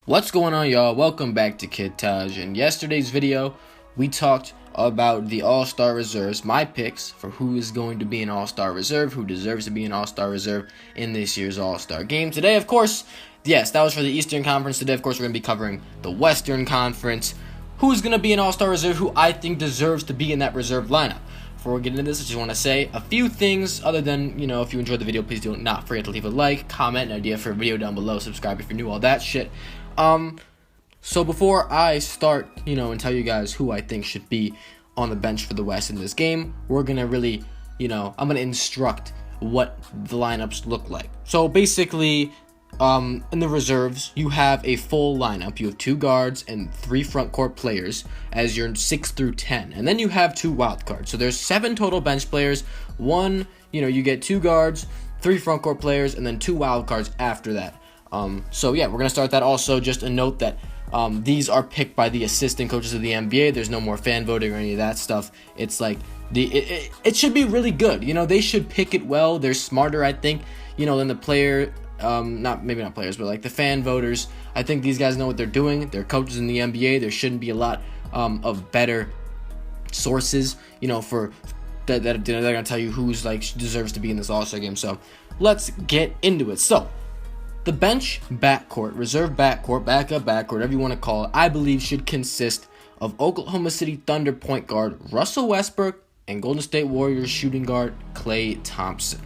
What's going on, y'all? Welcome back to Kid Taj. In yesterday's video, we talked about the All-Star Reserves, my picks for who is going to be an All-Star Reserve, who deserves to be an All-Star Reserve in this year's All-Star game. Today, of course, yes, that was for the Eastern Conference. Today, of course, we're going to be covering the Western Conference. Who's going to be an All-Star Reserve, who I think deserves to be in that reserve lineup. Before we get into this, I just want to say a few things other than, if you enjoyed the video, please do not forget to leave a like, comment, an idea for a video down below, subscribe if you're new, all that shit. So before I start, and tell you guys who I think should be on the bench for the West in this game, we're going to really, I'm going to instruct what the lineups look like. So basically, in the reserves, you have a full lineup. You have 2 guards and 3 front court players as your 6 through 10. And then you have 2 wild cards. So there's 7 total bench players. You get 2 guards, 3 front court players, and then 2 wild cards after that. So yeah, we're going to start that. Also, just a note that these are picked by the assistant coaches of the NBA. There's no more fan voting or any of that stuff. It's like it should be really good. They should pick it well. They're smarter, I think, than the player, maybe not players, but like the fan voters. I think these guys know what they're doing. They're coaches in the NBA. There shouldn't be a lot of better sources, for that they're going to tell you who's deserves to be in this All-Star game. So let's get into it. So the bench backcourt, reserve backcourt, backup backcourt, whatever you want to call it, I believe should consist of Oklahoma City Thunder point guard Russell Westbrook and Golden State Warriors shooting guard Klay Thompson.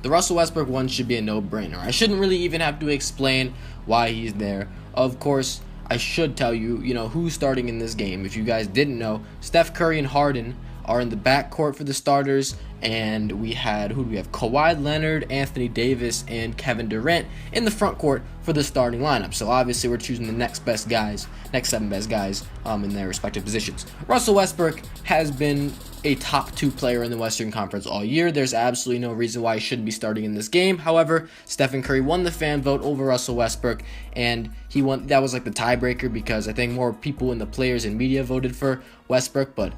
The Russell Westbrook one should be a no-brainer. I shouldn't really even have to explain why he's there. Of course, I should tell you, who's starting in this game. If you guys didn't know, Steph Curry and Harden are in the backcourt for the starters, and we have Kawhi Leonard, Anthony Davis, and Kevin Durant in the front court for the starting lineup. So obviously we're choosing the next 7 best guys in their respective positions. Russell Westbrook has been a top 2 player in the Western Conference all year. There's absolutely no reason why he shouldn't be starting in this game. However, Stephen Curry won the fan vote over Russell Westbrook, and he won. That was the tiebreaker, because I think more people in the players and media voted for Westbrook, but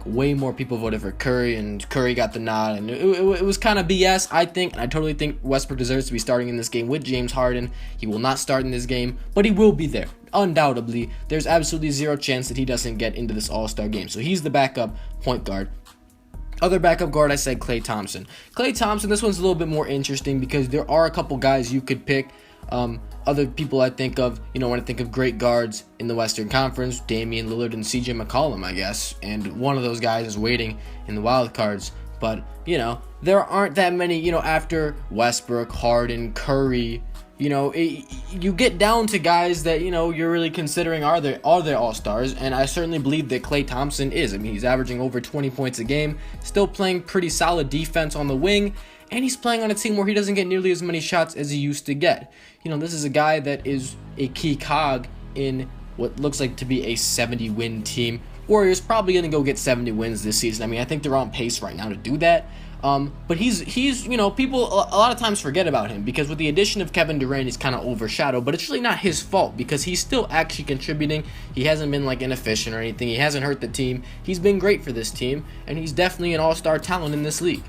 way more people voted for Curry, and Curry got the nod, and it was kind of BS, I think, and I totally think Westbrook deserves to be starting in this game with James Harden. He will not start in this game, but he will be there. Undoubtedly, there's absolutely zero chance that he doesn't get into this All-Star game, so he's the backup point guard. Other backup guard, I said Klay Thompson. Klay Thompson, this one's a little bit more interesting because there are a couple guys you could pick. Other people I think of, when I think of great guards in the Western Conference, Damian Lillard and CJ McCollum, I guess. And one of those guys is waiting in the wild cards. But, there aren't that many, after Westbrook, Harden, Curry, you get down to guys that, you're really considering are they all-stars, and I certainly believe that Klay Thompson is. I mean, he's averaging over 20 points a game, still playing pretty solid defense on the wing, and he's playing on a team where he doesn't get nearly as many shots as he used to get. This is a guy that is a key cog in what looks like to be a 70-win team. Warriors probably going to go get 70 wins this season. I mean, I think they're on pace right now to do that. But he's people a lot of times forget about him because with the addition of Kevin Durant, he's kind of overshadowed, but it's really not his fault because he's still actually contributing. He hasn't been inefficient or anything. He hasn't hurt the team. He's been great for this team, and he's definitely an all-star talent in this league.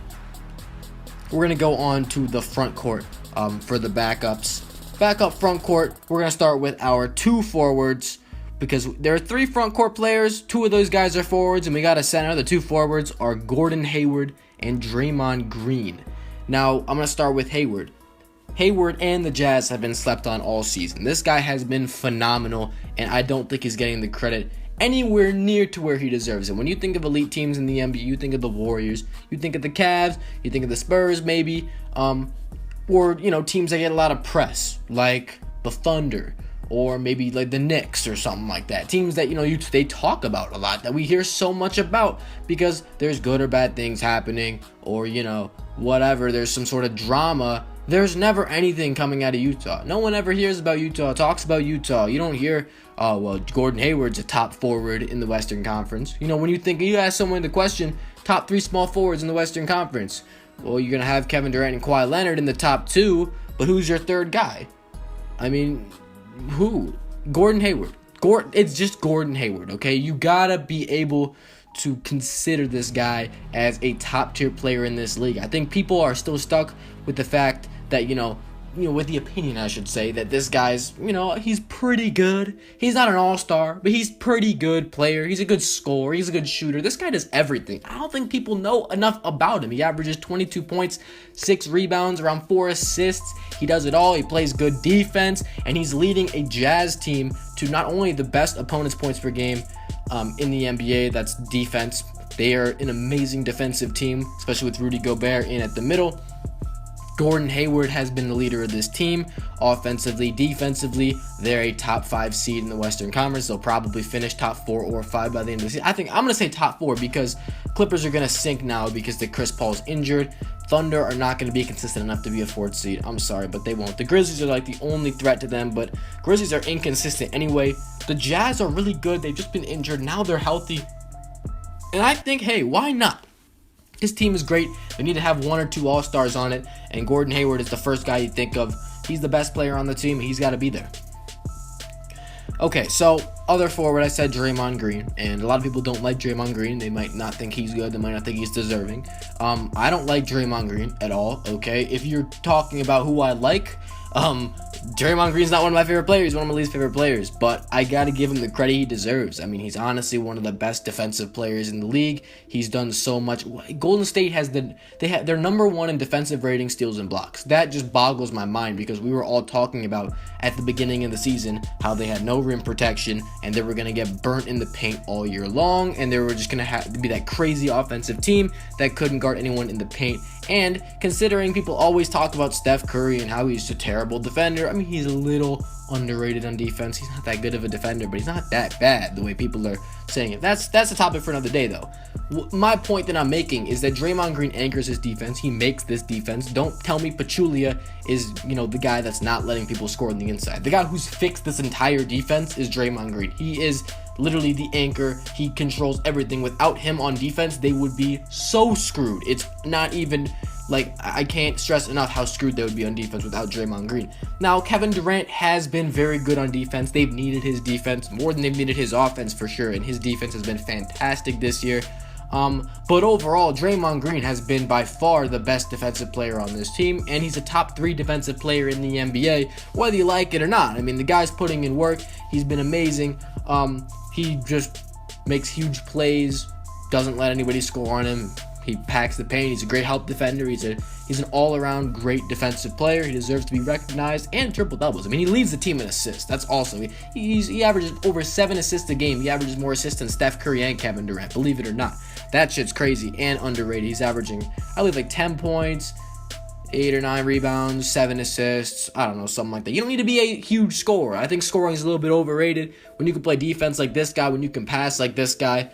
We're going to go on to the front court for the backups. Backup front court, we're going to start with our 2 forwards because there are 3 front court players. 2 of those guys are forwards, and we got a center. The 2 forwards are Gordon Hayward and Draymond Green. Now, I'm going to start with Hayward. Hayward and the Jazz have been slept on all season. This guy has been phenomenal, and I don't think he's getting the credit anywhere near to where he deserves it. When you think of elite teams in the NBA, you think of the Warriors, you think of the Cavs, you think of the Spurs maybe, or teams that get a lot of press, like the Thunder, or maybe the Knicks or something like that. Teams that they talk about a lot, that we hear so much about because there's good or bad things happening, or whatever, there's some sort of drama. There's never anything coming out of Utah. No one ever hears about Utah, talks about Utah. You don't hear, oh, well, Gordon Hayward's a top forward in the Western Conference. When you ask someone the question, top 3 small forwards in the Western Conference, well, you're going to have Kevin Durant and Kawhi Leonard in the top 2, but who's your third guy? I mean, who? Gordon Hayward. It's just Gordon Hayward, okay? You got to be able to consider this guy as a top-tier player in this league. I think people are still stuck with the fact that, with the opinion, I should say, that this guy's, he's pretty good. He's not an all-star, but he's pretty good player. He's a good scorer. He's a good shooter. This guy does everything. I don't think people know enough about him. He averages 22 points, 6 rebounds, around 4 assists. He does it all. He plays good defense, and he's leading a Jazz team to not only the best opponent's points per game in the NBA, that's defense. They are an amazing defensive team, especially with Rudy Gobert in at the middle. Gordon Hayward has been the leader of this team. Offensively, defensively, they're a top 5 seed in the Western Conference. They'll probably finish top 4 or 5 by the end of the season. I think I'm going to say top 4 because Clippers are going to sink now because the Chris Paul's injured. Thunder are not going to be consistent enough to be a 4th seed. I'm sorry, but they won't. The Grizzlies are like the only threat to them, but Grizzlies are inconsistent anyway. The Jazz are really good. They've just been injured. Now they're healthy. And I think, hey, why not? This team is great. They need to have 1 or 2 all-stars on it, and Gordon Hayward is the first guy you think of. He's the best player on the team. He's got to be there. Okay, so other forward, I said Draymond Green, and a lot of people don't like Draymond Green. They might not think he's good. They might not think he's deserving. I don't like Draymond Green at all, okay? If you're talking about who I like, Draymond Green's not one of my favorite players. He's one of my least favorite players, but I gotta give him the credit he deserves. I mean, he's honestly one of the best defensive players in the league. He's done so much. Golden State has they're number 1 in defensive rating, steals, and blocks. That just boggles my mind because we were all talking about at the beginning of the season how they had no rim protection and they were gonna get burnt in the paint all year long, and they were just gonna have to be that crazy offensive team that couldn't guard anyone in the paint. And considering people always talk about Steph Curry and how he's a terrible defender, I mean, he's a little underrated on defense. He's not that good of a defender, but he's not that bad the way people are saying it. That's a topic for another day, though. My point that I'm making is that Draymond Green anchors his defense. He makes this defense. Don't tell me Pachulia is, the guy that's not letting people score on the inside. The guy who's fixed this entire defense is Draymond Green. He is literally the anchor. He controls everything. Without him on defense, they would be so screwed. It's not even like, I can't stress enough how screwed they would be on defense without Draymond Green. Now, Kevin Durant has been very good on defense. They've needed his defense more than they've needed his offense for sure, and his defense has been fantastic this year. But overall, Draymond Green has been by far the best defensive player on this team, and he's a top 3 defensive player in the NBA, whether you like it or not. I mean, the guy's putting in work. He's been amazing. He just makes huge plays, doesn't let anybody score on him. He packs the paint. He's a great help defender. He's an all-around great defensive player. He deserves to be recognized, and triple doubles. I mean, he leads the team in assists. That's also he averages over 7 assists a game. He averages more assists than Steph Curry and Kevin Durant. Believe it or not, that shit's crazy and underrated. He's averaging, I believe, like 10 points, 8 or 9 rebounds, 7 assists. I don't know, something like that. You don't need to be a huge scorer. I think scoring is a little bit overrated. When you can play defense like this guy, when you can pass like this guy,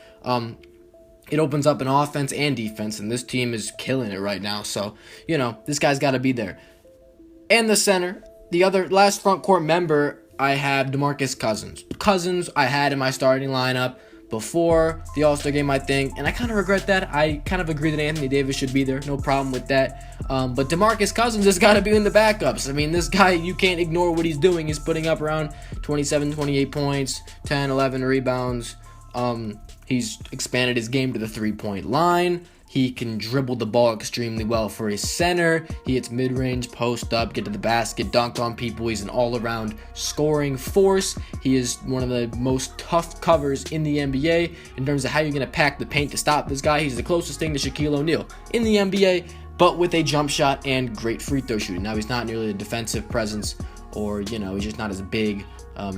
it opens up an offense and defense, and this team is killing it right now. So, this guy's got to be there. And the center, the other last front court member, I have DeMarcus Cousins. Cousins, I had in my starting lineup before the All-Star game, I think, and I kind of regret that. I kind of agree that Anthony Davis should be there. No problem with that. But DeMarcus Cousins has got to be in the backups. I mean, this guy, you can't ignore what he's doing. He's putting up around 27, 28 points, 10, 11 rebounds. He's expanded his game to the 3-point line. He can dribble the ball extremely well for his center. He hits mid-range, post up, get to the basket, dunk on people. He's an all-around scoring force. He is one of the most tough covers in the NBA in terms of how you're going to pack the paint to stop this guy. He's the closest thing to Shaquille O'Neal in the NBA, but with a jump shot and great free throw shooting. Now, he's not nearly a defensive presence, or, he's just not as big,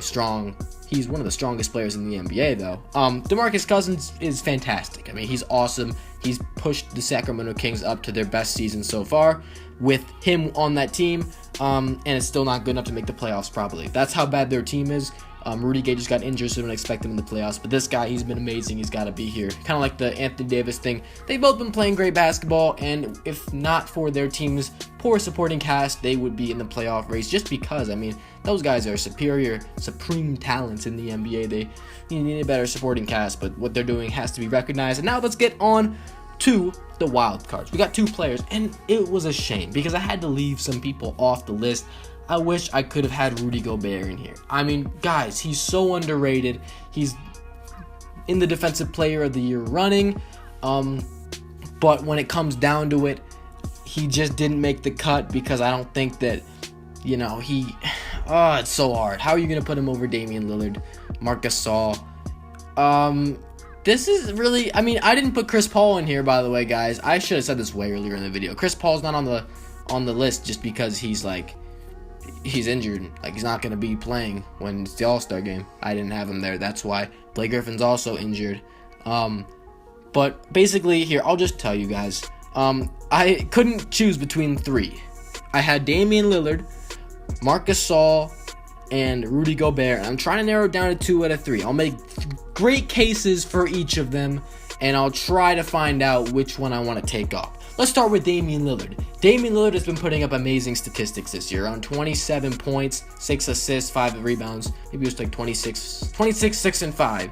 strong. He's one of the strongest players in the NBA, though. DeMarcus Cousins is fantastic. I mean, he's awesome. He's pushed the Sacramento Kings up to their best season so far with him on that team, and it's still not good enough to make the playoffs probably. That's how bad their team is. Rudy Gay just got injured, so don't expect him in the playoffs. But this guy, he's been amazing. He's got to be here. Kind of like the Anthony Davis thing. They've both been playing great basketball, and if not for their team's poor supporting cast, they would be in the playoff race just because, I mean, those guys are supreme talents in the NBA. They need a better supporting cast, but what they're doing has to be recognized. And now let's get on to the wild cards. We got 2 players, and it was a shame because I had to leave some people off the list. I wish I could have had Rudy Gobert in here. I mean, guys, he's so underrated. He's in the Defensive Player of the Year running, but when it comes down to it, he just didn't make the cut because I don't think that it's so hard. How are you going to put him over Damian Lillard, Marc Gasol? This is really, I didn't put Chris Paul in here, by the way, guys. I should have said this way earlier in the video. Chris Paul's not on the list just because he's injured. Like, he's not going to be playing when it's the All-Star game. I didn't have him there. That's why. Blake Griffin's also injured. But basically, here, I'll just tell you guys. I couldn't choose between three. I had Damian Lillard, Marc Gasol, and Rudy Gobert. I'm trying to narrow it down to 2 out of 3. I'll make great cases for each of them, and I'll try to find out which one I want to take off. Let's start with Damian Lillard. Damian Lillard has been putting up amazing statistics this year. Around 27 points, 6 assists, 5 rebounds. Maybe it was like 26, 6, and 5.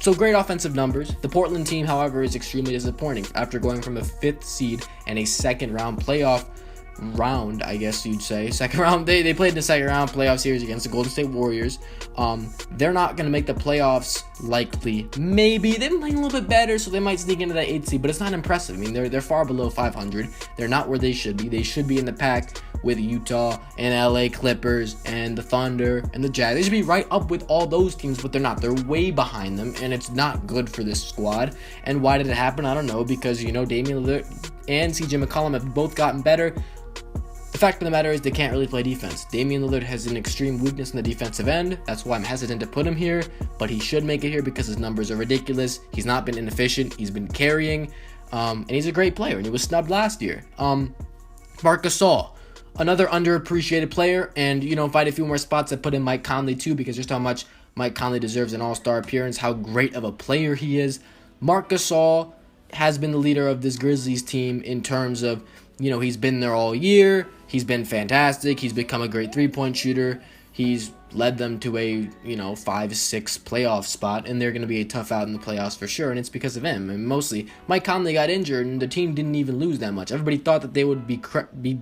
So great offensive numbers. The Portland team, however, is extremely disappointing. After going from a 5th seed and a second-round playoff round, I guess you'd say. Second round, they played in the second round playoff series against the Golden State Warriors. They're not going to make the playoffs likely. Maybe they've been playing a little bit better, so they might sneak into that 8th seed, but it's not impressive. They're far below 500. They're not where they should be. They should be in the pack with Utah and LA Clippers and the Thunder and the Jazz. They should be right up with all those teams, but they're not. They're way behind them, and it's not good for this squad. And why did it happen? I don't know, because Damian Lillard and CJ McCollum have both gotten better. The fact of the matter is they can't really play defense. Damian Lillard has an extreme weakness in the defensive end. That's why I'm hesitant to put him here, but he should make it here because his numbers are ridiculous. He's not been inefficient. He's been carrying, and he's a great player, and he was snubbed last year. Marc Gasol, another underappreciated player, and if I had a few more spots, I'd put in Mike Conley too, because just how much Mike Conley deserves an all-star appearance, how great of a player he is. Marc Gasol has been the leader of this Grizzlies team in terms of, he's been there all year. He's been fantastic. He's become a great three-point shooter. He's led them to a 5-6 playoff spot, and they're going to be a tough out in the playoffs for sure, and it's because of him. And mostly, Mike Conley got injured, and the team didn't even lose that much. Everybody thought that they would be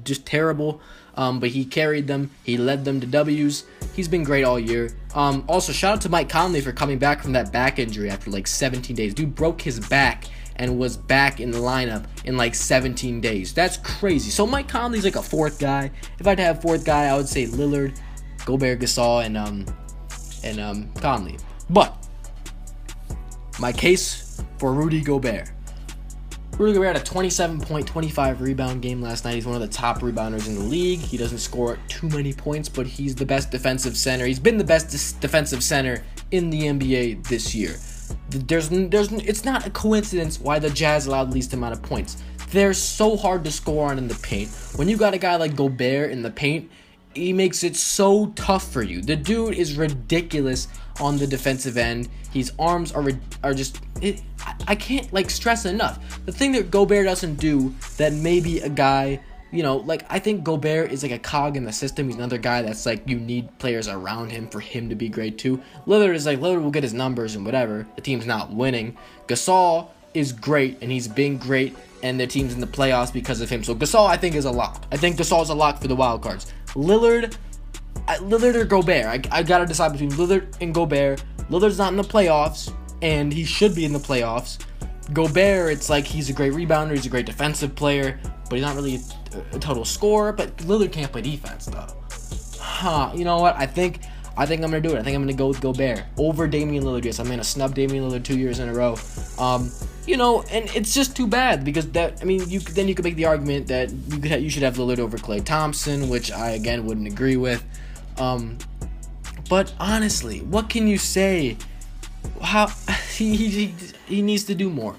just terrible, but he carried them. He led them to W's. He's been great all year. Also, shout out to Mike Conley for coming back from that back injury after 17 days. Dude broke his back and was back in the lineup in 17 days. That's crazy. So Mike Conley's a 4th guy. If I had to have 4th guy, I would say Lillard, Gobert, Gasol, and Conley. But my case for Rudy Gobert. Rudy Gobert had a 27.25 rebound game last night. He's one of the top rebounders in the league. He doesn't score too many points, but he's the best defensive center. He's been the best defensive center in the NBA this year. It's not a coincidence why the Jazz allowed the least amount of points. They're so hard to score on in the paint. When you got a guy like Gobert in the paint, he makes it so tough for you. The dude is ridiculous on the defensive end. His arms are just... I can't stress enough. The thing that Gobert doesn't do that maybe a guy... I think Gobert is a cog in the system. He's another guy that's you need players around him for him to be great too. Lillard is Lillard will get his numbers and whatever. The team's not winning. Gasol is great, and he's been great, and the team's in the playoffs because of him. So Gasol, I think, is a lock. I think Gasol is a lock for the wild cards. Lillard or Gobert. I gotta decide between Lillard and Gobert. Lillard's not in the playoffs, and he should be in the playoffs. Gobert, it's he's a great rebounder, he's a great defensive player, but he's not really a total scorer. But Lillard can't play defense though. You know what? I think I'm gonna do it. I think I'm gonna go with Gobert over Damian Lillard. Yes, I'm gonna snub Damian Lillard 2 years in a row. And it's just too bad because you could make the argument that you should have Lillard over Klay Thompson, which I again wouldn't agree with. But honestly, what can you say? How he needs to do more.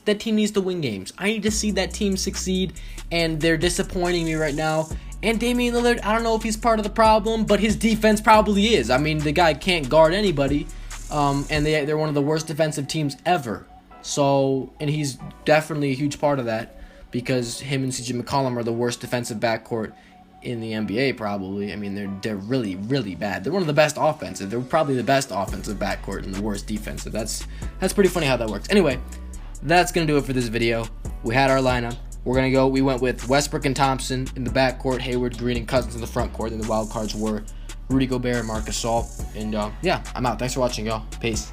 That team needs to win games. I need to see that team succeed, and they're disappointing me right now. And Damian Lillard, I don't know if he's part of the problem, but his defense probably is. The guy can't guard anybody, and they're one of the worst defensive teams ever. So, and he's definitely a huge part of that because him and CJ McCollum are the worst defensive backcourt in the NBA probably. They're really, really bad. They're one of the best offensive. They're probably the best offensive backcourt and the worst defensive. That's pretty funny how that works. Anyway, that's going to do it for this video. We had our lineup. We went with Westbrook and Thompson in the backcourt, Hayward, Green, and Cousins in the front court, and the wild cards were Rudy Gobert and Marc Gasol. And yeah, I'm out. Thanks for watching, y'all. Peace.